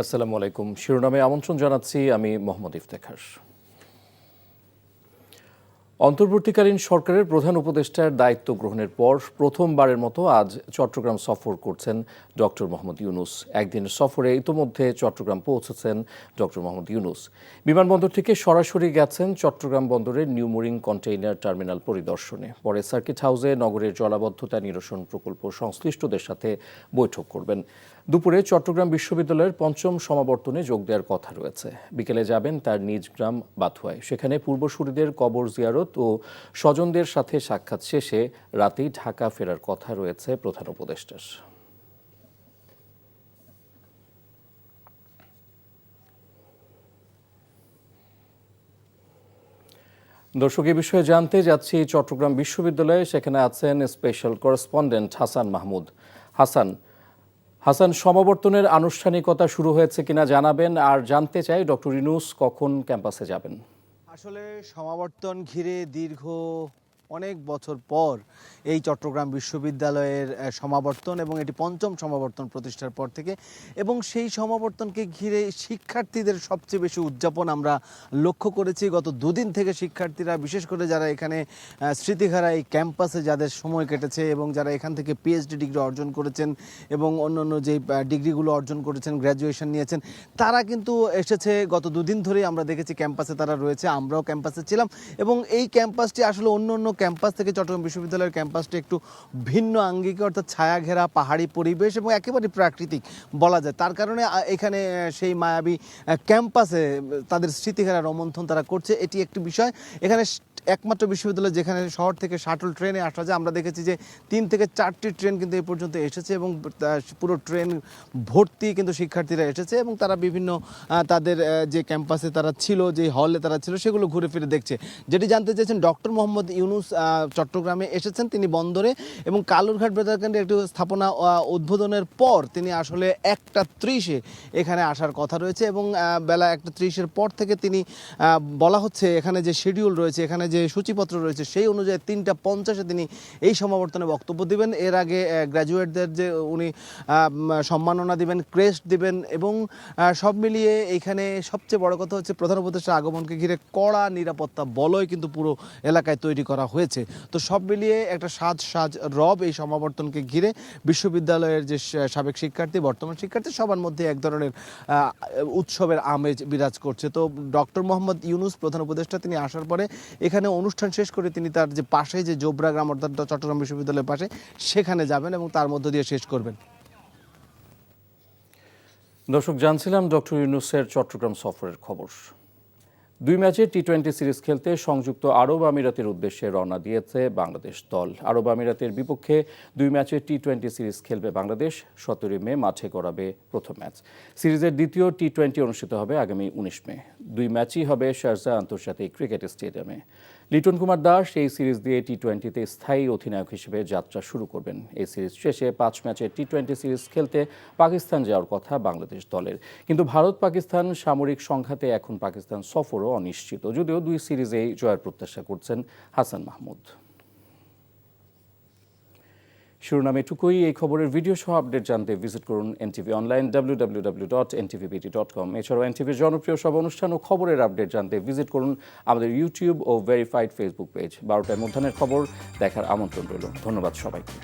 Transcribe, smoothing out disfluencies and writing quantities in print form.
আসসালামু আলাইকুম। শিরোনামে আমন্ত্রণ জানাচ্ছি আমি মোহাম্মদ ইফতেখার। অন্তর্বর্তীকালীন সরকারের প্রধান উপদেষ্টার দায়িত্ব গ্রহণের পর প্রথমবারের মতো আজ চট্টগ্রাম সফর করছেন ডক্টর মোহাম্মদ ইউনূস। একদিনের সফরে ইতোমধ্যে চট্টগ্রাম পৌঁছেছেন ডক্টর মোহাম্মদ ইউনূস। বিমানবন্দর থেকে সরাসরি গেছেন চট্টগ্রাম বন্দরের নিউ মুরিং কন্টেইনার টার্মিনাল পরিদর্শনে। পরে সার্কিট হাউসে নগরের জলাবদ্ধতা নিরসন প্রকল্প সংশ্লিষ্টদের সাথে বৈঠক করবেন। দুপুরে চট্টগ্রাম বিশ্ববিদ্যালয়ের পঞ্চম সমাবর্তনে যোগ দেওয়ার কথা রয়েছে। বিকেলে যাবেন তার নিজ গ্রাম বাথুয়ায়। সেখানে পূর্বসূরিদের কবর জিয়ারত ও স্বজনদের সাথে সাক্ষাৎ শেষে রাতেই ঢাকা ফেরার কথা রয়েছে প্রধান উপদেষ্টার। দর্শক, এই বিষয়ে জানতে যাচ্ছি চট্টগ্রাম বিশ্ববিদ্যালয়ে। সেখানে আছেন স্পেশাল করেসপন্ডেন্ট হাসান মাহমুদ। হাসান, সমাবর্তনের আনুষ্ঠানিকতা শুরু হয়েছে কিনা জানাবেন, আর জানতে চাই ডক্টর ইউনূস কখন ক্যাম্পাসে যাবেন। আসলে সমাবর্তন ঘিরে দীর্ঘ অনেক বছর পর এই চট্টগ্রাম বিশ্ববিদ্যালয়ের সমাবর্তন, এবং এটি পঞ্চম সমাবর্তন প্রতিষ্ঠার পর থেকে, এবং সেই সমাবর্তনকে ঘিরে শিক্ষার্থীদের সবচেয়ে বেশি উদযাপন আমরা লক্ষ্য করেছি। গত দুদিন থেকে শিক্ষার্থীরা, বিশেষ করে যারা এখানে স্মৃতিহারা এই ক্যাম্পাসে যাদের সময় কেটেছে এবং যারা এখান থেকে পিএইচডি ডিগ্রি অর্জন করেছেন এবং অন্যান্য যে ডিগ্রিগুলো অর্জন করেছেন, গ্র্যাজুয়েশন নিয়েছেন, তারা কিন্তু এসেছে। গত দুদিন ধরেই আমরা দেখেছি ক্যাম্পাসে তারা রয়েছে, আমরাও ক্যাম্পাসে ছিলাম। এবং এই ক্যাম্পাসটি আসলে অন্য অন্য ক্যাম্পাস থেকে চট্টগ্রাম বিশ্ববিদ্যালয়ের ক্যাম্পাসটি একটু ভিন্ন আঙ্গিকে, অর্থাৎ ছায়া ঘেরা পাহাড়ি পরিবেশ এবং একেবারে প্রাকৃতিক বলা যায়। তার কারণে এখানে সেই মায়াবী ক্যাম্পাসে তাদের স্মৃতিহারা রোমন্থন তারা করছে, এটি একটি বিষয়। এখানে একমাত্র বিশ্ববিদ্যালয় যেখানে শহর থেকে শাটল ট্রেনে আসা যায়। আমরা দেখেছি যে 3 থেকে 4টি ট্রেন কিন্তু এই পর্যন্ত এসেছে এবং পুরো ট্রেন ভর্তি কিন্তু শিক্ষার্থীরা এসেছে এবং তারা বিভিন্ন তাদের যে ক্যাম্পাসে তারা ছিল, যে হলে তারা ছিল, সেগুলো ঘুরে ফিরে দেখছে। যেটি জানতে চেয়েছেন, ডক্টর মোহাম্মদ ইউনূস চট্টগ্রামে এসেছেন, তিনি বন্দরে, এবং কালুরঘাট বেতারকেন্দ্রে একটি স্থাপনা উদ্বোধনের পর তিনি আসলে 1টা 30-এ এখানে আসার কথা রয়েছে। এবং বেলা 1টা 30-এর পর থেকে তিনি বলা হচ্ছে এখানে যে শিডিউল রয়েছে, এখানে যে সূচিপত্র রয়েছে, সেই অনুযায়ী 3টা 50-এ তিনি এই সমাবর্তনে বক্তব্য দিবেন। এর আগে গ্র্যাজুয়েটদের যে উনি সম্মাননা দিবেন, ক্রেস্ট দিবেন, এবং সব মিলিয়ে এখানে সবচেয়ে বড় কথা হচ্ছে প্রধান উপদেষ্টার আগমনকে ঘিরে কড়া নিরাপত্তা বলয় কিন্তু পুরো এলাকায় তৈরি করা হয়েছে। তো সব মিলিয়ে একটা সাজ রব এই সমাবর্তনকে ঘিরে বিশ্ববিদ্যালয়ের যে সাবেক শিক্ষার্থী, বর্তমান শিক্ষার্থী, সবার মধ্যে এক ধরনের উৎসবের আমেজ বিরাজ করছে। তো ডক্টর মোহাম্মদ ইউনূস প্রধান উপদেষ্টা, তিনি আসার পরে এখানে অনুষ্ঠান শেষ করে তিনি তার যে পাশে যে জোবরা গ্রাম, অর্থাৎ চট্টগ্রাম বিশ্ববিদ্যালয়ের পাশে, সেখানে যাবেন এবং তার মধ্য দিয়ে শেষ করবেন। দর্শক, জানছিলাম ডক্টর ইউনূসের চট্টগ্রাম সফরের খবর। 2 ম্যাচে টি-20 সিরিজ খেলতে সংযুক্ত আরব আমিরাতের উদ্দেশ্যে রওনা দিয়েছে বাংলাদেশ দল। আরব আমিরাতের বিপক্ষে 2 ম্যাচে টি-20 সিরিজ খেলবে বাংলাদেশ। 17 মে মাঠে গড়াবে প্রথম ম্যাচ। সিরিজের দ্বিতীয় টি-20 অনুষ্ঠিত হবে আগামী 19 মে। 2 ম্যাচই হবে শারজাহ আন্তর্জাতিক ক্রিকেট স্টেডিয়ামে। লিটন কুমার দাস এই সিরিজ দিয়ে টি-20তে স্থায়ী অধিনায়ক হিসেবে যাত্রা শুরু করবেন। এই সিরিজ শেষে 5 ম্যাচের টি-20 সিরিজ খেলতে পাকিস্তান যাওয়ার কথা বাংলাদেশ দলের। কিন্তু ভারত পাকিস্তান সামরিক সংঘাতে এখন পাকিস্তান সফরও অনিশ্চিত, যদিও 2 সিরিজেই জয়ের প্রত্যাশা করছেন হাসান মাহমুদ। শিরোনামে এটুকুই। এই খবরের ভিডিও সহ আপডেট জানতে ভিজিট করুন এনটিভি অনলাইন www.ntvbt.com। এছাড়াও এনটিভির জনপ্রিয় সব অনুষ্ঠান ও খবরের আপডেট জানতে ভিজিট করুন আমাদের ইউটিউব ও ভেরিফাইড ফেসবুক পেজ। 12টায় মধ্যাহ্নের খবর দেখার আমন্ত্রণ রইল। ধন্যবাদ সবাইকে।